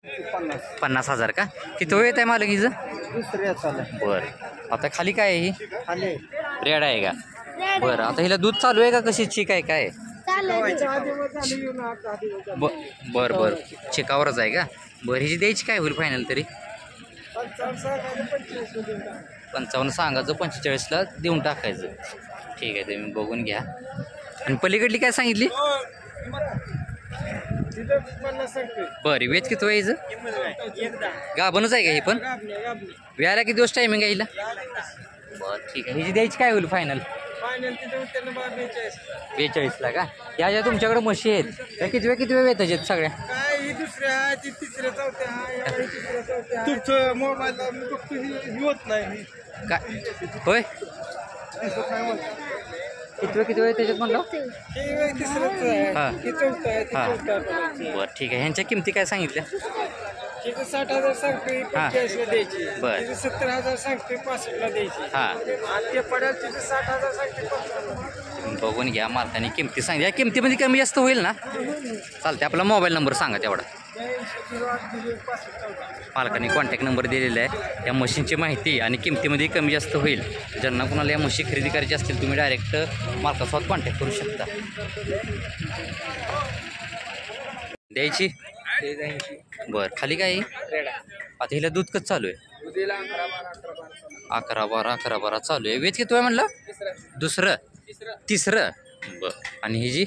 50,000 का? किती वेळ येत आहे मालक हिचं? दुसऱ्या चालू बरं. आता खाली काय आहे ही? खाली रेड आहे का? बरं. आता हिला दूध चालू आहे का कशी चिक आहे काय? बरं बरं चिकावरच आहे का? बरं हिची द्यायची काय होईल फायनल तरी? 55 सांगायचं 45ला देऊन टाकायचं. ठीक आहे तुम्ही बघून घ्या. आणि पलीकडली काय सांगितली? बरं वेच किती व्हायचं? गाभणच आहे का हे पण? व्यायला किती दिवस टायमिंग आहे हिला? बरं ठीक आहे. हिची द्यायची काय होईल फायनल? 42ला का? या ज्या तुमच्याकडे म्हशी आहेत त्या किती वेळ येतात सगळ्या? तुमचं मोबाईल होत नाही काय होय? किती वेळ त्याच्यात म्हणलं? हां हां बरं ठीक आहे. ह्यांच्या किमती काय सांगितल्या? 60,000 सांगतोय 45ला द्यायची. बरं 70,000 सांगतोय 65ला द्यायची. हां ते पडेल तिथे 60,000 सांगतोय 55ला. बघून घ्या. मालकाने किमती सांगितल्या. या किमतीमध्ये कमी जास्त होईल ना? चालते. आपला मोबाईल नंबर सांगा तेवढा. मालकाने कॉन्टॅक्ट नंबर दिलेला आहे. या मशीनची माहिती आणि किमतीमध्ये कमी जास्त होईल. ज्यांना कोणाला या मशीन खरेदी करायची असतील तुम्ही डायरेक्ट मालकासोबत कॉन्टॅक्ट करू शकता. द्यायची? बरं खाली काय आहे? आता हिला दूध कसं चालू आहे? 11-12 चालू आहे. वेच किती आहे म्हणलं? दुसरं तिसरं बरं. आणि ही जी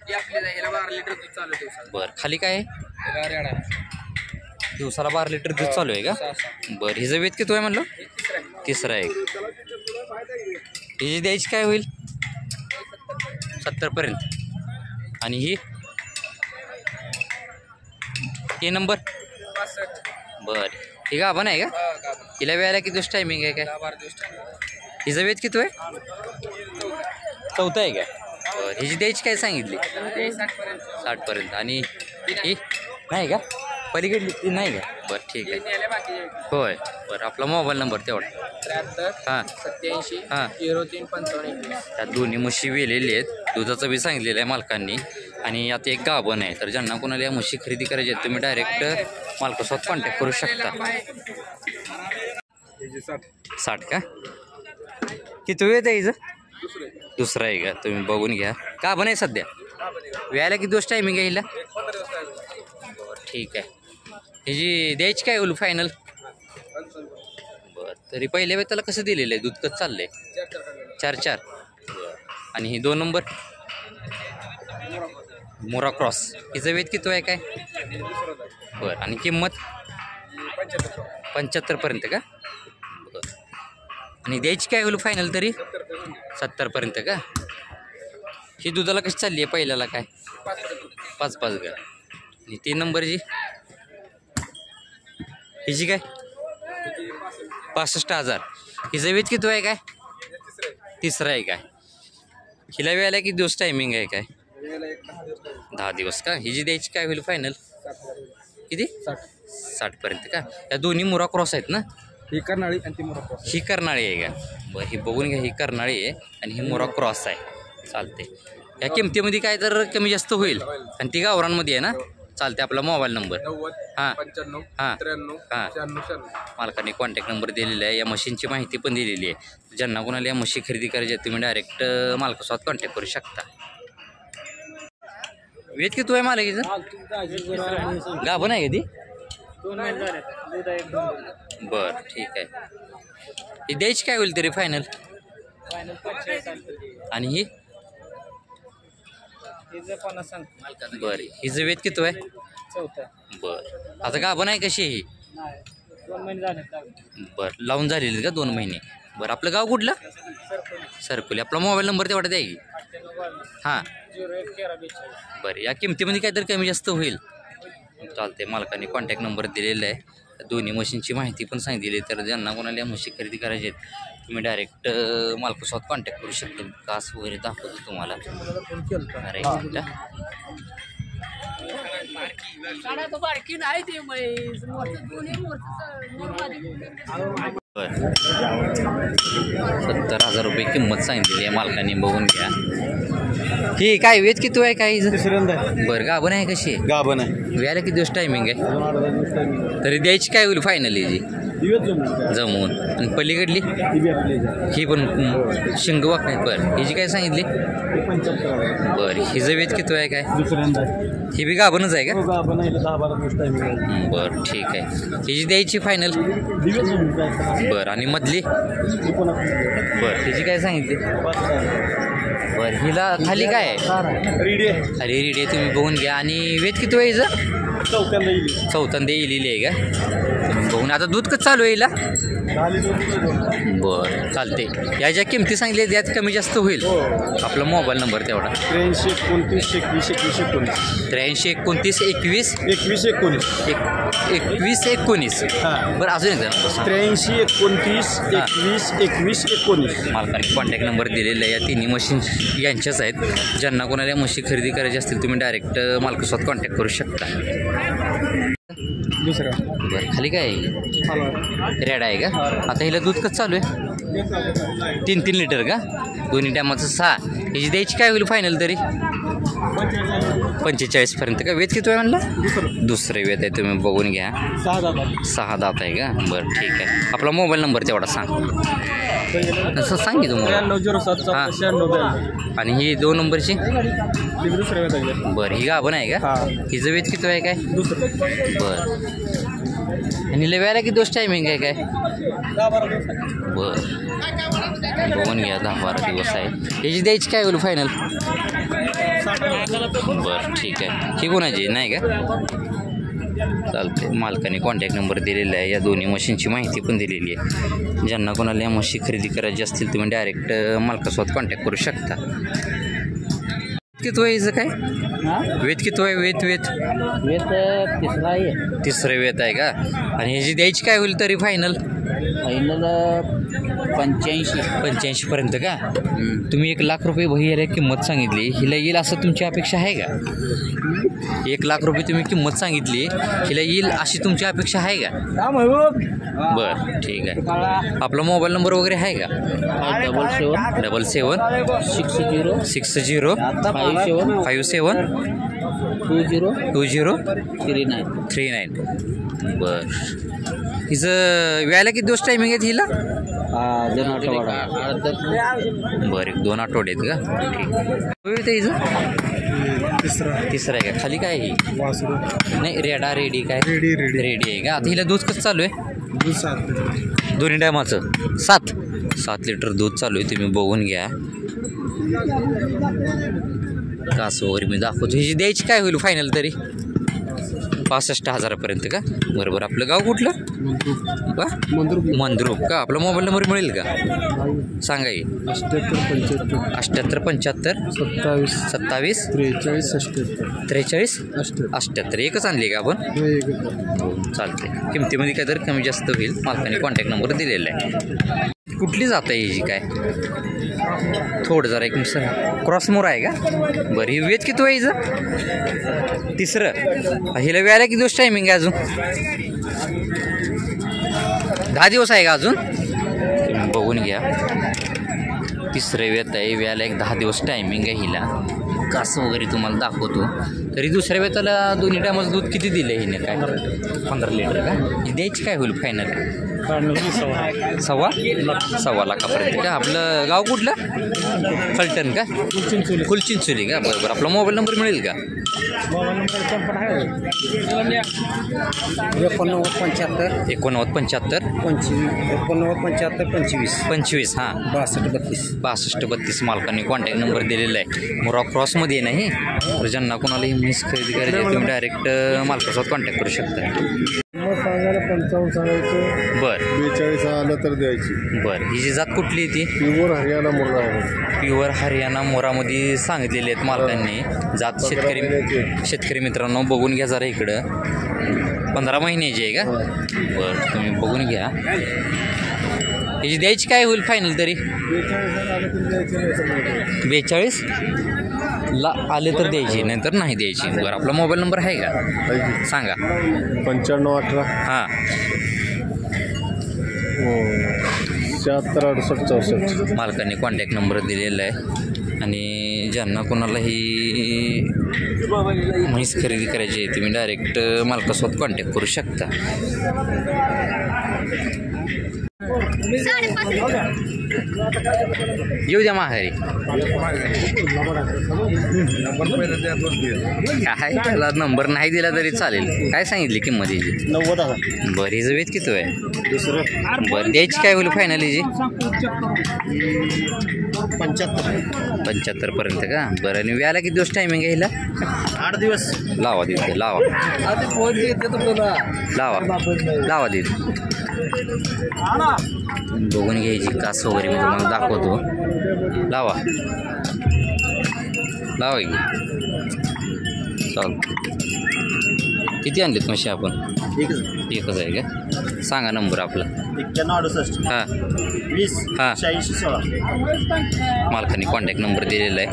12 लिटर दूध चालू दिवसाला. बरं खाली काय आहे? दिवसाला 12 लिटर दूध चालू आहे का? बरं हिचं वेत किती आहे म्हणलं? तिसरं आहे. हिची द्यायची काय होईल? 70पर्यंत. आणि ही नंबर? बरं ही गाभण आहे का? हिला वेळेला किती दिवस टायमिंग आहे काय? हिचं वेत किती आहे? चौथं आहे का? बरं हिची द्यायची काय सांगितली? 60पर्यंत. आणि ही नाही का? पलीकडली ती नाही का? बरं ठीक आहे. होय बरं आपला मोबाईल नंबर तेवढा? 73 हां 87 हां 03 55. त्यात दोन्ही म्हशी वेलेली आहेत. दुधाचं बी सांगितलेलं आहे मालकांनी. आणि आता एक गाभण आहे. तर ज्यांना कोणाला या म्हशी खरेदी करायची आहेत तुम्ही डायरेक्ट मालकासोबत कॉन्टॅक्ट करू शकता. 60 का? किती वेळ आहे हिचं? दुसरं आहे का? तुम्ही बघून घ्या. गाभण आहे सध्या? व्यायला किती दिवस टायमिंग आहे हिला? ठीक आहे. हिची द्यायची काय होईल फायनल? बरं तरी पहिल्या वेळ त्याला कसं दिलेलं आहे? दूध कसं चाललंय? 4-4. बरं. आणि ही 2 नंबर मोरा क्रॉस हिचं वेत किती आहे काय? बरं. आणि किंमत? 75पर्यंत का? बरं. आणि द्यायची काय होईल फायनल तरी? 70पर्यंत का? ही दुधाला कशी चालली आहे पहिल्याला काय? 5 का? आणि 3 नंबरची हिची काय? 65,000. हिचं वेत किती आहे काय? तिसरं आहे काय? हिला वेळेला किती दिवस टायमिंग आहे काय? 10 दिवस का? हिची द्यायची काय होईल फायनल? किती? 60पर्यंत का? या दोन्ही मुरा क्रॉस आहेत ना? ही कर्नाळी आणि ती मोरा क्रॉस. ही कर्नाळी आहे का? बरं ही बघून घ्या. ही कर्नाळी आहे आणि ही मोरा क्रॉस आहे. चालते. या किमतीमध्ये काय तर कमी जास्त होईल. आणि ती गावरांमध्ये आहे ना? चालते. आपला मोबाईल नंबर? 90 हां 95 हां 93 हां 96. मालकाने कॉन्टॅक्ट नंबर दिलेला आहे. या मशीनची माहिती पण दिलेली आहे. ज्यांना कोणाला या मशीन खरेदी करायची आहे तुम्ही डायरेक्ट मालकासोबत कॉन्टॅक्ट करू शकता. वेत किती आहे मालकीचं? गाभण आहे का ती? बरं ठीक आहे. ही द्यायची काय होईल तरी फायनल? आणि ही? बरं हिचं वेत किती आहे? बरं आता गाभण आहे कशी ही? 2 महिने झाले. बरं लावून झालेली का 2 महिने? बरं आपलं गाव कुठलं? सरकुली. आपला मोबाईल नंबर तेवढा द्या की. हां बरं या किमतीमध्ये काहीतरी कमी जास्त होईल. चालते. मालकाने कॉन्टॅक्ट नंबर दिलेला आहे. दोन्ही मशीनची माहिती पण सांगितली आहे. तर ज्यांना कोणाला या म्हशी खरेदी करायची आहेत तुम्ही डायरेक्ट मालकासोबत कॉन्टॅक्ट करू शकता. कास वगैरे दाखवतो तुम्हाला. बारकी नाही ते बरं 70,000 रुपये किंमत सांगितलेली आहे मालकाने, बघून घ्या. ही काय वेच किती आहे काय बरं गाभण आहे कशी आहे? गाभण आहे. व्यायला किती दिवस टायमिंग आहे तरी द्यायची काय होईल फायनल याची जमवून? आणि पलीकडली ही पण शिंग वाकणे. बरं हिची काय सांगितली? बरं हिचं वेच किती आहे काय? ही बी गाभणच आहे का? बरं ठीक आहे. हिची द्यायची फायनल? बरं आणि मधली? बरं हिची काय सांगितली? बरं हिला खाली काय आहे? रेडी आहे. खाली रेडी आहे, तुम्ही बघून घ्या. आणि वेच किती आहे हिचं? चौथ्यांदा येलेली आहे का? तुम्ही बघून आता दूध कसं चालू आहे हिला? बरं चालते. याच्या किमती सांगितल्या यात कमी जास्त होईल. आपला मोबाईल नंबर तेवढा 83 29 21 21 21 19. बरं अजून एकदा नंबर 83 29 21 21. मालकाने कॉन्टॅक्ट नंबर दिलेला आहे. या तिन्ही मशीन यांच्याच आहेत. ज्यांना कोणाला म्हशी खरेदी करायची असतील तुम्ही डायरेक्ट मालकासोबत कॉन्टॅक्ट करू शकता. बरं खाली काय आहे? रेड आहे का? आता हिला दूध कसं चालू आहे? 3 लिटर का? दोन्ही टायमाचं 6. याची द्यायची काय होईल फायनल तरी? 45 पर्यंत का? वेत किती आहे म्हणलं? दुसरं वेत आहे, तुम्ही बघून घ्या. 6 दात आहे का? बरं ठीक आहे. आपला मोबाईल नंबर तेवढा सांग. तसं सांगी तुम्हाला. आणि ही 2 नंबरची? बरं ही गाभण आहे का? हिचं वेत किती आहे काय? बरं आणि लेव्याला किती दिवस टायमिंग आहे काय? बरं बघून घ्या 10-12 दिवस आहे. याची द्यायची काय होईल फायनल? बरं ठीक आहे. ही कोणाची नाही का? चालते. मालकाने कॉन्टॅक्ट नंबर दिलेला आहे. या दोन्ही मशीनची माहिती पण दिलेली आहे. ज्यांना कोणाला या म्हशी खरेदी करायची असतील तुम्ही डायरेक्ट मालकासोबत कॉन्टॅक्ट करू शकता. किती वयाचं काय? वेत किती आहे? वेत तिसरा आहे. तिसरं वेत आहे का? आणि ह्याची द्यायची काय होईल तरी फायनल? फायनल 85 पर्यंत का? तुम्ही 1 लाख रुपये भैयाला किंमत सांगितली, हिला येईल असं तुमची अपेक्षा आहे का? 1 लाख रुपये तुम्ही किंमत सांगितली, हिला येईल अशी तुमची अपेक्षा आहे का? बरं ठीक आहे. आपला मोबाईल नंबर वगैरे आहे का? 77 60 57 20 39. बरं हिचं व्यायला किती दिवस टायमिंग आहे हिला? 2 आठवडा. बरं 2 आठवडे आहेत का? ठीक आहे. हिचं तिसरं आहे का? खाली काय आहे ही? नाही रेडी काय? रेडी आहे का? आता हिला दूध कसं चालू आहे? दोन्ही टायमाचं 7 लिटर दूध चालू आहे, तुम्ही बघून घ्या. कास वगैरे मी दाखवतो. हिची द्यायची काय होईल फायनल तरी? 65,000 पर्यंत का? बरोबर. आपलं गाव कुठलं? मंद्रुप का? आपला मोबाईल नंबर मिळेल का? सांगा की. 78 75 27 43 78. एकच आणली का आपण? चालते. किमतीमध्ये काय तर कमी जास्त होईल. मालकाने कॉन्टॅक्ट नंबर दिलेला आहे. कुठली जात आहे हिची काय? थोडं जरा एक सर क्रॉसमोर आहे का? बरं ही वेत किती आहे हिचं? तिसरं. हिला व्यायला किती दिवस टायमिंग आहे अजून? 10 दिवस आहे का अजून? तुम्ही बघून घ्या. तिसरं वेत आहे, व्यायला 10 दिवस टायमिंग आहे हिला. कासं वगैरे तुम्हाला दाखवतो. तरी दुसऱ्या वेताला दोन्ही टायमाचं दूध किती दिलं हिने काय? 15 लिटर का? ही द्यायची काय होईल फायनल? 1.25 लाखापर्यंत का? आपलं गाव कुठलं? फलटण का? फुलचिंचोली का? बरोबर. आपला मोबाईल नंबर मिळेल का? 89 25 हां 62 32. मालकांनी कॉन्टॅक्ट नंबर दिलेला आहे. मोरा क्रॉसमध्ये नाही. तर ज्यांना कोणाला ही म्हैस खरेदी करायची आहे तुम्ही डायरेक्ट मालकासोबत कॉन्टॅक्ट करू शकता. 55 सांगायचं. बरं 42 आलं तर द्यायची. बरं हिची जात कुठली ती? प्युअर हरियाणा मोरामध्ये सांगितलेली आहेत मालकांनी. जात शेतकरी मित्रांनो बघून घ्या जरा इकडं. 15 महिन्याची आहे का? बरं तुम्ही बघून घ्या. हिची द्यायची काय होईल फायनल तरी? 42 ला आले तर द्यायची, नाहीतर नाही द्यायची. बरं आपला मोबाईल नंबर आहे का? सांगा. 95 18 हां 76 68 64. मालकांनी कॉन्टॅक्ट नंबर दिलेला आहे आणि ज्यांना कोणालाही म्हैस खरेदी करायची आहे तुम्ही डायरेक्ट मालकासोबत कॉन्टॅक्ट करू शकता. येऊ द्या माघारी काय त्याला नंबर नाही दिला तरी चालेल. काय सांगितली किंमत याची? 90,000. बरं हिचं वेट किती आहे? दुसरं बरं द्यायची काय होईल फायनल याची? 75 पर्यंत का? बरं आणि व्याला किती दिवस टायमिंग आहे हिला? 8 दिवस. लावा तिथे लावा लावा तिथे बघून घ्यायची कास वगैरे मी तुम्हाला दाखवतो. लावा की चालतं. किती आणलेत म्हशी आपण? एकच आहे का? सांगा नंबर आपला. 91 हां 20 हां 86 16. मालकाने कॉन्टॅक्ट नंबर दिलेला आहे.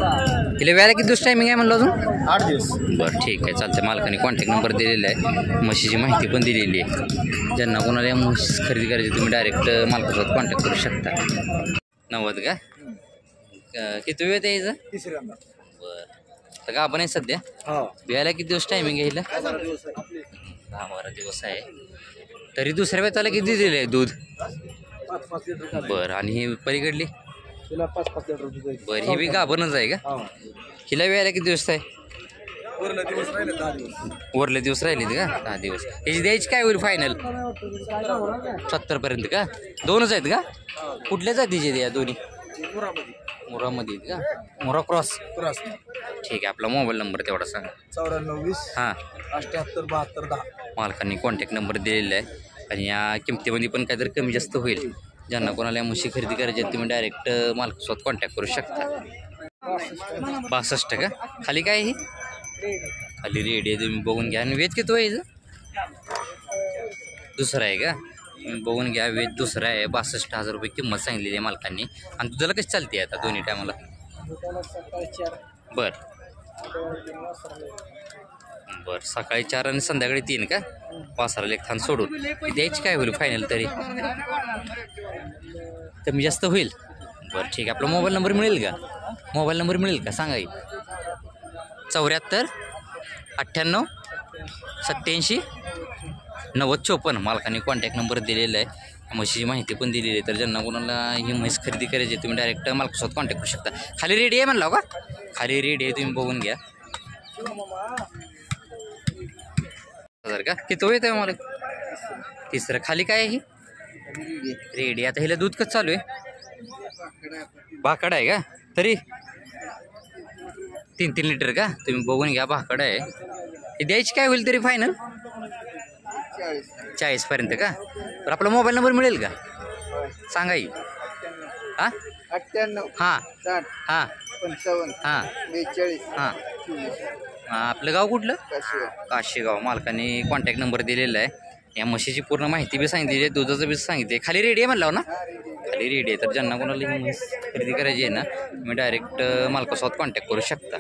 तिला व्याला किती दिवस टायमिंग आहे म्हणलं अजून? 8 दिवस. बरं ठीक आहे चालतं. मालकाने कॉन्टॅक्ट नंबर दिलेला आहे. म्हशीची माहिती पण दिलेली आहे. ज्यांना कोणाला या म्हशी खरेदी करायची तुम्ही डायरेक्ट मालकासोबत कॉन्टॅक्ट करू शकता. 90 का? किती वेळ यायचं? तिसऱ्यांदा. बरं तर का आपण आहे सध्या व्यायला किती दिवस टायमिंग आहे हिला? 10-12 दिवस आहे. तरी दुसऱ्या वेळेला किती दिले आहे दूध? 5-5 लिटर. बरं आणि ही पलीकडली? तिला 5-5 लिटर दूध आहे. बरं ही बी गाभणच आहे का? हिला व्यायला किती दिवस आहे? वरले दिवस राहिले 10 दिवस. वरले दिवस राहिलेत का? 10 दिवस. ह्याची द्यायची काय होईल फायनल? 70 पर्यंत का? दोनच आहेत का? कुठल्या जातीचे द्या दोन्ही? मुरामध्ये आहेत का? मुरा क्रॉस. ठीक आहे. आपला मोबाईल नंबर तेवढा सांगा. 94 20 हां 78 72 10. मालकांनी कॉन्टॅक्ट नंबर दिलेला आहे आणि या किमतीमध्ये पण काहीतरी कमी जास्त होईल. ज्यांना कोणाला म्हशी खरेदी करायची आहे तुम्ही डायरेक्ट मालकासोबत कॉन्टॅक्ट करू शकता. 62 का? खाली काय आहे? खाली रेडी आहे तुम्ही बघून घ्या. आणि वेज किती आहे हिचं? दुसरं आहे का? तुम्ही बघून घ्या. वेज दुसरा आहे. 62,000 रुपये किंमत सांगितलेली आहे मालकांनी. आणि दुधाला कशी चालते आता दोन्ही टायमाला? बरं बरं सकाळी 4 आणि संध्याकाळी 3 का? वासराला एक थान सोडून द्यायची काय होईल फायनल तरी? कमी जास्त होईल. बरं ठीक आहे. आपला मोबाईल नंबर मिळेल का? मोबाईल नंबर मिळेल का सांगा. 74 98 87 90 54. मालकाने कॉन्टॅक्ट नंबर दिलेला आहे. म्हशीची माहिती पण दिलेली आहे. तर ज्यांना कोणाला ही म्हैस खरेदी करायची तुम्ही डायरेक्ट मालकासोबत कॉन्टॅक्ट करू शकता. खाली रेडी आहे म्हणला का? खाली रेडी आहे तुम्ही बघून घ्या. का किती येत आहे मला? तिसरं. खाली काय आहे ही? रेडी. आता हिला दूध कसं चालू आहे? भाकड आहे का? तरी 3-3 लिटर का? तुम्ही बघून घ्या. भाकड आहे. ही द्यायची काय होईल तरी फायनल? 40 पर्यंत का? तर आपला मोबाईल नंबर मिळेल का सांगा येईल? हां 98 हां 60 हां 55 हां 42 हां 24. आपलं गाव कुठलं? काशीगाव. काशीगाव. मालकाने कॉन्टॅक्ट नंबर दिलेला आहे. या म्हशीची पूर्ण माहिती बी सांगितलेली आहे. दुधाचं बी सांगितले. खाली रेडी आहे म्हणला ना? खाली रेडी आहे. तर ज्यांना कोणाला ही म्हैस खरेदी करायची आहे ना तुम्ही डायरेक्ट मालकासोबत कॉन्टॅक्ट करू शकता.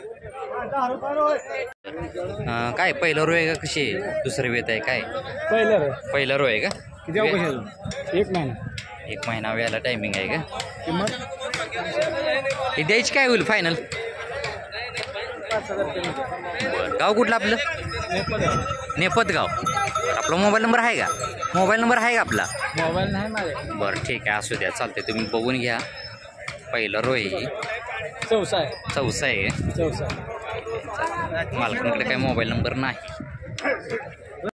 काय पहिला रो आहे का कशी आहे? दुसरं वेत आहे काय? पहिला रो आहे का? किती अवकाश आहे? 1 महिना. 1 महिना व्याला टायमिंग आहे का? किंमत हे द्यायची काय होईल फायनल? बरं गाव कुठलं आपलं? नेपतगाव. आपला मोबाईल नंबर आहे का? मोबाईल नंबर आहे का आपला? मोबाईल नाही माझ्या. बरं ठीक आहे असू द्या चालते. तुम्ही बघून घ्या. पहिला रो आहे. चौसा आहे. चौसा आहे. चौसा. मालकांकडे काही मोबाईल नंबर नाही.